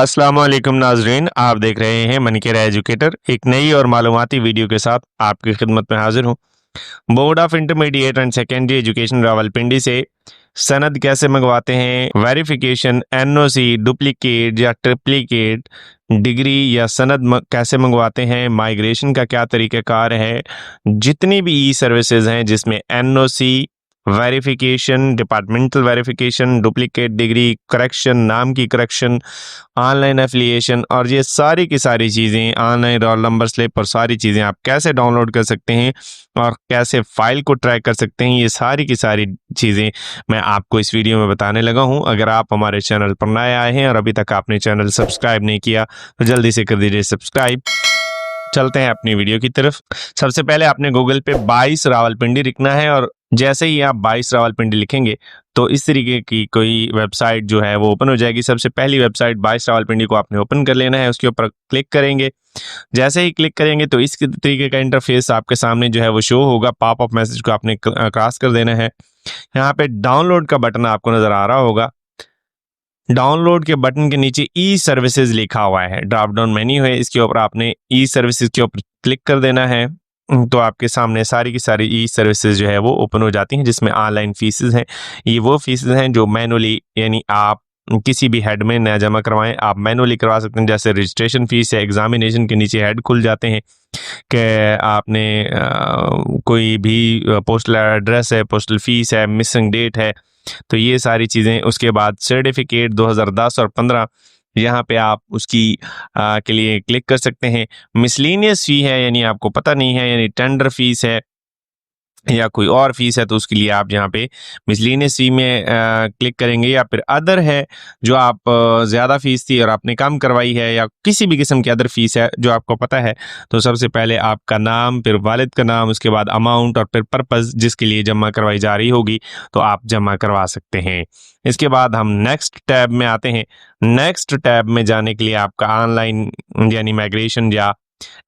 अस्सलामुअलैकुम नाजरीन, आप देख रहे हैं मनी केयर एजुकेटर। एक नई और मालूमाती वीडियो के साथ आपकी खिदमत में हाजिर हूँ। Board of intermediate and secondary education Rawalpindi से सनद कैसे मंगवाते हैं, वेरिफिकेशन, एनओसी, डुप्लीकेट या ट्रिप्लीकेट डिग्री या सनद कैसे मंगवाते हैं, माइग्रेशन का क्या तरीक़ाकार है, जितनी भी ई सर्विसेज हैं जिसमें NOC, verification, departmental verification, duplicate degree, correction, नाम की करेक्शन, ऑनलाइन एफिलिएशन और ये सारी की सारी चीज़ें, ऑनलाइन रोल नंबर स्लिप और सारी चीज़ें आप कैसे डाउनलोड कर सकते हैं और कैसे फ़ाइल को ट्रैक कर सकते हैं, ये सारी की सारी चीज़ें मैं आपको इस वीडियो में बताने लगा हूं। अगर आप हमारे चैनल पर नए आए हैं और अभी तक आपने चैनल सब्सक्राइब नहीं किया तो जल्दी से कर दीजिए सब्सक्राइब। चलते हैं अपनी वीडियो की तरफ। सबसे पहले आपने गूगल पे 22 रावलपिंडी लिखना है और जैसे ही आप 22 रावलपिंडी लिखेंगे तो इस तरीके की कोई वेबसाइट जो है वो ओपन हो जाएगी। सबसे पहली वेबसाइट 22 रावलपिंडी को आपने ओपन कर लेना है, उसके ऊपर क्लिक करेंगे। जैसे ही क्लिक करेंगे तो इस तरीके का इंटरफेस आपके सामने जो है वो शो होगा। पॉप अप मैसेज को आपने क्रॉस कर देना है। यहाँ पे डाउनलोड का बटन आपको नजर आ रहा होगा। डाउनलोड के बटन के नीचे ई सर्विसेज लिखा हुआ है, ड्रॉप डाउन मेन्यू है, इसके ऊपर आपने ई सर्विसेज के ऊपर क्लिक कर देना है। तो आपके सामने सारी की सारी ई सर्विसेज जो है वो ओपन हो जाती हैं, जिसमें ऑनलाइन फीसेस हैं। ये वो फीसेस हैं जो मैनुअली, यानी आप किसी भी हेड में न जमा करवाएं, आप मैनुअली करवा सकते हैं। जैसे रजिस्ट्रेशन फीस है, एग्जामिनेशन के नीचे हेड खुल जाते हैं कि आपने कोई भी पोस्टल एड्रेस है, पोस्टल फीस है, मिसिंग डेट है, तो ये सारी चीज़ें। उसके बाद सर्टिफिकेट 2010 और 15, यहाँ पे आप उसकी के लिए क्लिक कर सकते हैं। मिसलेनियस फी है, यानी आपको पता नहीं है, यानी टेंडर फीस है या कोई और फीस है, तो उसके लिए आप यहाँ पे मिसलेनियस फी में क्लिक करेंगे। या फिर अदर है, जो आप ज़्यादा फीस थी और आपने कम करवाई है, या किसी भी किस्म की अदर फीस है जो आपको पता है, तो सबसे पहले आपका नाम, फिर वालिद का नाम, उसके बाद अमाउंट और फिर पर्पज़ जिसके लिए जमा करवाई जा रही होगी तो आप जमा करवा सकते हैं। इसके बाद हम नेक्स्ट टैब में आते हैं। नेक्स्ट टैब में जाने के लिए आपका ऑनलाइन यानी माइग्रेशन या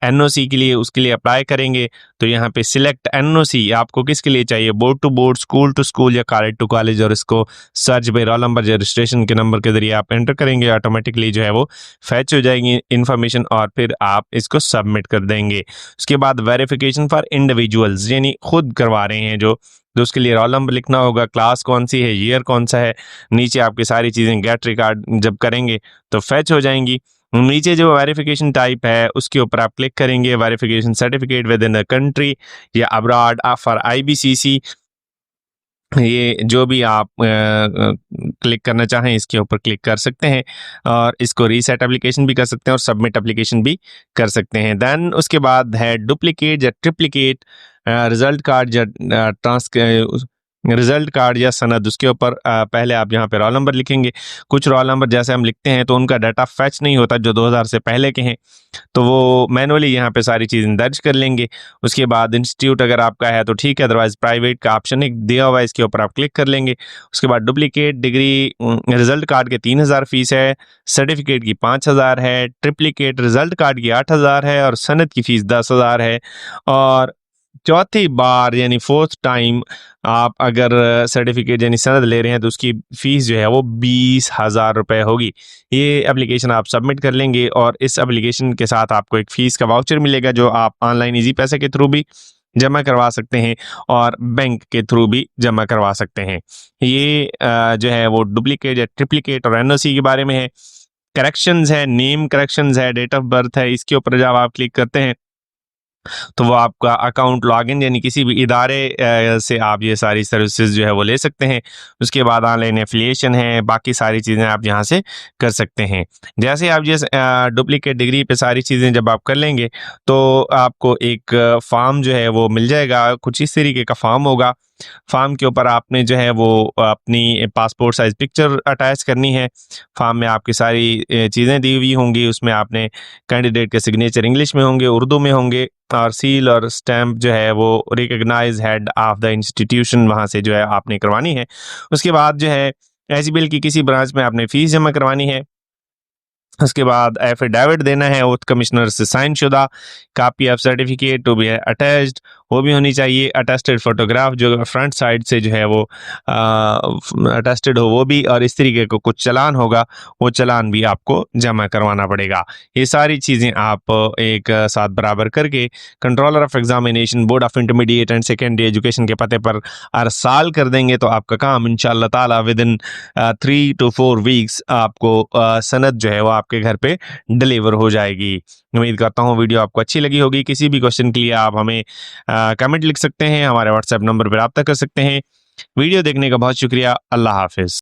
एनओसी के लिए, उसके लिए अप्लाई करेंगे। तो यहाँ पे सिलेक्ट एनओसी आपको किसके लिए चाहिए, board to board, school to school या कॉलेज टू कॉलेज, और इसको सर्च बाय रोल नंबर या रजिस्ट्रेशन के नंबर के जरिए आप एंटर करेंगे। ऑटोमेटिकली जो है वो फैच हो जाएगी इन्फॉर्मेशन और फिर आप इसको सबमिट कर देंगे। उसके बाद वेरिफिकेशन फॉर इंडिविजुअल्स, यानी खुद करवा रहे हैं जो, तो उसके लिए रोल नंबर लिखना होगा, क्लास कौन सी है, ईयर कौन सा है, नीचे आपकी सारी चीज़ें गेट रिकॉर्ड जब करेंगे तो फैच हो जाएंगी। नीचे जो वेरिफिकेशन टाइप है उसके ऊपर आप क्लिक करेंगे, verification certificate with in the country या अब्रॉड फॉर आईबीसीसी, ये जो भी आप क्लिक करना चाहें इसके ऊपर क्लिक कर सकते हैं और इसको रीसेट एप्लीकेशन भी कर सकते हैं और सबमिट एप्लीकेशन भी कर सकते हैं। देन उसके बाद है डुप्लीकेट या ट्रिप्लीकेट रिजल्ट कार्ड या रिजल्ट कार्ड या सनद, उसके ऊपर पहले आप यहाँ पे रोल नंबर लिखेंगे। कुछ रोल नंबर जैसे हम लिखते हैं तो उनका डाटा फैच नहीं होता जो 2000 से पहले के हैं, तो वो मैनुअली यहाँ पे सारी चीज़ें दर्ज कर लेंगे। उसके बाद इंस्टीट्यूट अगर आपका है तो ठीक है, अदरवाइज प्राइवेट का ऑप्शन एक दिया हुआ है, इसके ऊपर आप क्लिक कर लेंगे। उसके बाद डुप्लीकेट डिग्री, रिजल्ट कार्ड के 3000 फीस है, सर्टिफिकेट की 5000 है, ट्रिप्लीकेट रिजल्ट कार्ड की 8000 है और सनद की फीस 10,000 है। और चौथी बार यानी फोर्थ टाइम आप अगर सर्टिफिकेट यानी सनद ले रहे हैं तो उसकी फ़ीस जो है वो 20,000 रुपये होगी। ये एप्लीकेशन आप सबमिट कर लेंगे और इस एप्लीकेशन के साथ आपको एक फ़ीस का वाउचर मिलेगा जो आप ऑनलाइन इजी पैसे के थ्रू भी जमा करवा सकते हैं और बैंक के थ्रू भी जमा करवा सकते हैं। ये जो है वो डुप्लीकेट या ट्रिप्लीकेट और एनओसी के बारे में है। करेक्शंस है, नेम करेक्शंस है, डेट ऑफ बर्थ है, इसके ऊपर जब आप क्लिक करते हैं तो वो आपका अकाउंट लॉगिन यानी किसी भी इदारे से आप ये सारी सर्विसेज जो है वो ले सकते हैं। उसके बाद ऑनलाइन एफिलिएशन है, बाकी सारी चीज़ें आप यहाँ से कर सकते हैं। जैसे आप ये डुप्लीकेट डिग्री पे सारी चीज़ें जब आप कर लेंगे तो आपको एक फॉर्म जो है वो मिल जाएगा, कुछ इस तरीके का फॉर्म होगा। फॉर्म के ऊपर आपने जो है वो अपनी पासपोर्ट साइज पिक्चर अटैच करनी है। फॉर्म में आपकी सारी चीज़ें दी हुई होंगी, उसमें आपने कैंडिडेट के सिग्नेचर इंग्लिश में होंगे, उर्दू में होंगे और सील और स्टैम्प जो है वो recognise head of the institution वहाँ से जो है आपने करवानी है। उसके बाद जो है एसबीएल की किसी ब्रांच में आपने फ़ीस जमा करवानी है। उसके बाद एफिडेविट देना है ओथ कमिश्नर से साइन शुदा, copy of certificate to be attached, वो भी होनी चाहिए। अटेस्टेड फोटोग्राफ जो फ्रंट साइड से जो है वो अटेस्टेड हो वो भी, और इस तरीके का कुछ चालान होगा वो चालान भी आपको जमा करवाना पड़ेगा। ये सारी चीज़ें आप एक साथ बराबर करके controller of examination board of intermediate and secondary education के पते पर अरसाल कर देंगे तो आपका काम इंशाल्लाह ताला विद इन 3 to 4 वीक्स आपको सनद जो है वो आपके घर पे डिलीवर हो जाएगी। उम्मीद करता हूँ वीडियो आपको अच्छी लगी होगी। किसी भी क्वेश्चन के लिए आप हमें कमेंट लिख सकते हैं, हमारे व्हाट्सएप नंबर पर रब्ता कर सकते हैं। वीडियो देखने का बहुत शुक्रिया। अल्लाह हाफिज़।